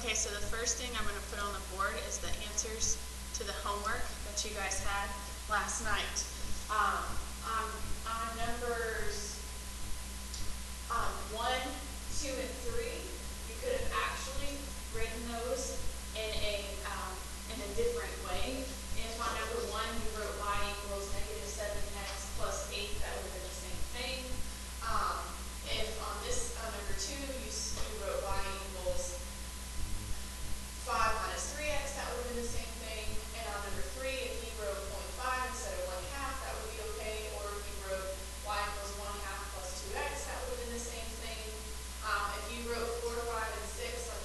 Okay, so the first thing I'm going to put on the board is the answers to the homework that you guys had last night. On numbers 1, 2, and 3, you could have actually written those in a different way. If on number 1 you wrote y equals negative 7x plus 8, that would have been the same thing. If on number 2 you wrote y equals 5 minus 3x, that would have been the same thing. And on number 3, if you wrote 0.5 instead of 1/2, that would be okay. Or if you wrote y equals 1/2 plus 2x, that would have been the same thing. If you wrote 4, 5, and 6 on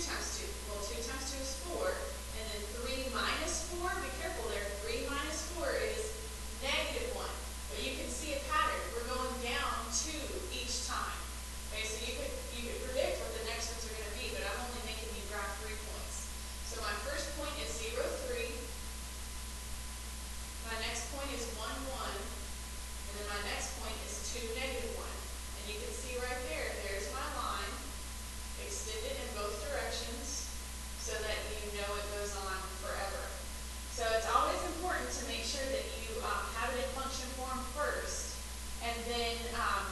times 2? Well, 2 times 2 is 4. And then 3 minus 4, be careful there. 3 minus 4 is negative 1. But you can see a pattern. We're going down 2 each time. Okay, so you could predict what the next ones are going to be, but I'm only making you graph 3 points. So my first point is 0, 3. My next point is 1, 1. And then my next point is 2, negative 1. And you can see right there, there's my line, extended in both directions, so that you know it goes on forever. So it's always important to make sure that you have it in function form first, and then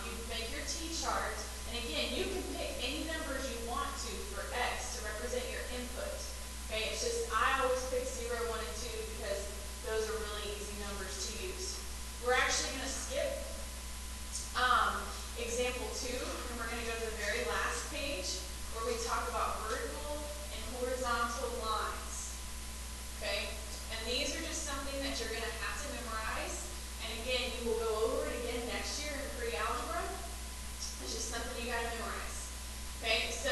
you make your t-chart. And again, you can pick any numbers you want to for x to represent your input. Okay, it's just I always pick 0, 1, and 2 because those are really easy numbers to use. We're actually going to skip example 2, and we're going to go to the very last page where we talk about vertical and horizontal lines. Okay, and these are just something that you're going to have to memorize. And again, you will go over it again next year in pre-algebra. It's just something you got to memorize. Okay, so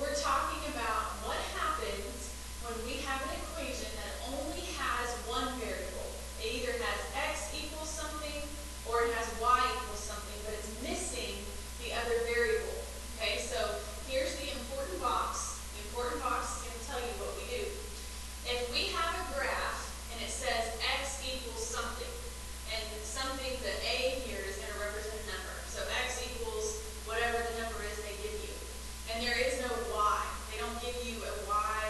we're talking about what happens when we have an equation that only has one variable. It either has x equals something or it has y equals something, but it's missing the other variable. Okay, so here's the important box. The important box is going to tell you what we do. If we have a graph and it says x equals something, and something, the a here is going to represent a number. So x equals whatever the number is they give you. And there is no y. They don't give you a y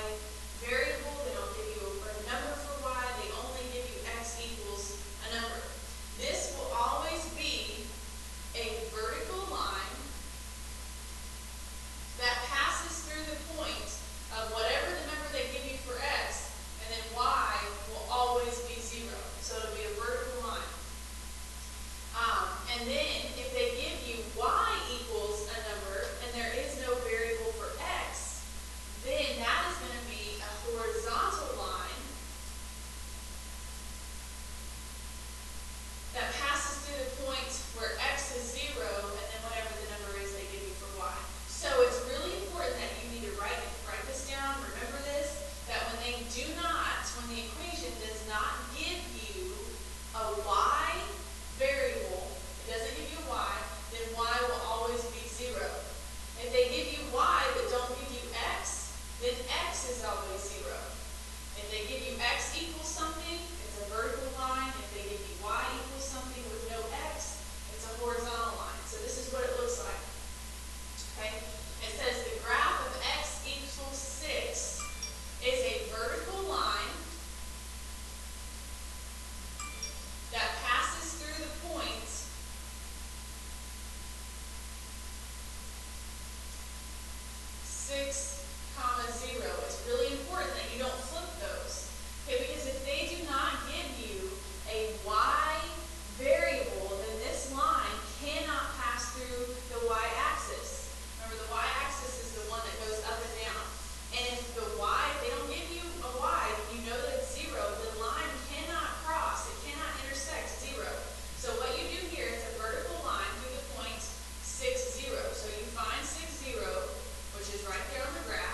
variable. They don't give you a number for y. They only give you x equals a number. This will always be a vertical line that passes through the point of whatever the number they give you for x, and then y will always be 0. So it'll be a vertical line. And then if they give you y equals a number and there is no variable for x, then that is going to be a horizontal line that passes through the point where x is 0 and then whatever the number is they give you for y. So it's really important that you need to write this down, remember this, that when the equation does not give you a y variable, it doesn't give you a y, then y will always be 0. If they give you y but don't give you x, then x is always 0. If they give you x equals something, it's a vertical line. If they give you y equals something with no x, it's a horizontal line. So this is what it looks like. Okay? It says the graph of x equals 6 is a vertical line that passes through the point (6, 0). It's really important that you don't flip those. Okay, because if they do not give you a y variable, then this line cannot pass through the y-axis. Remember, the y-axis is the one that goes up and down. And if they don't give you a y, you know that it's 0, the line cannot cross. It cannot intersect 0. So what you do here is a vertical line through the point 6, 0. So you find 6, 0, which is right there on the graph.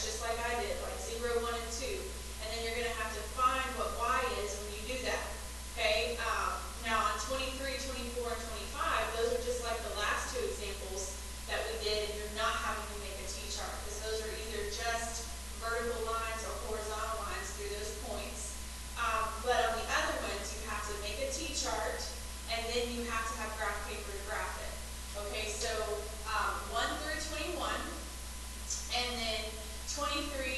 just like I did, like 0, 1, and 2. And then you're going to have to find what y is when you do that. Okay? Now on 23, 24, and 25, those are just like the last two examples that we did, and you're not having to make a T-chart, because those are either just vertical lines or horizontal lines through those points. But on the other ones, you have to make a T-chart, and then you have to have graph paper to graph it. Okay, so 1 through 21, and then 23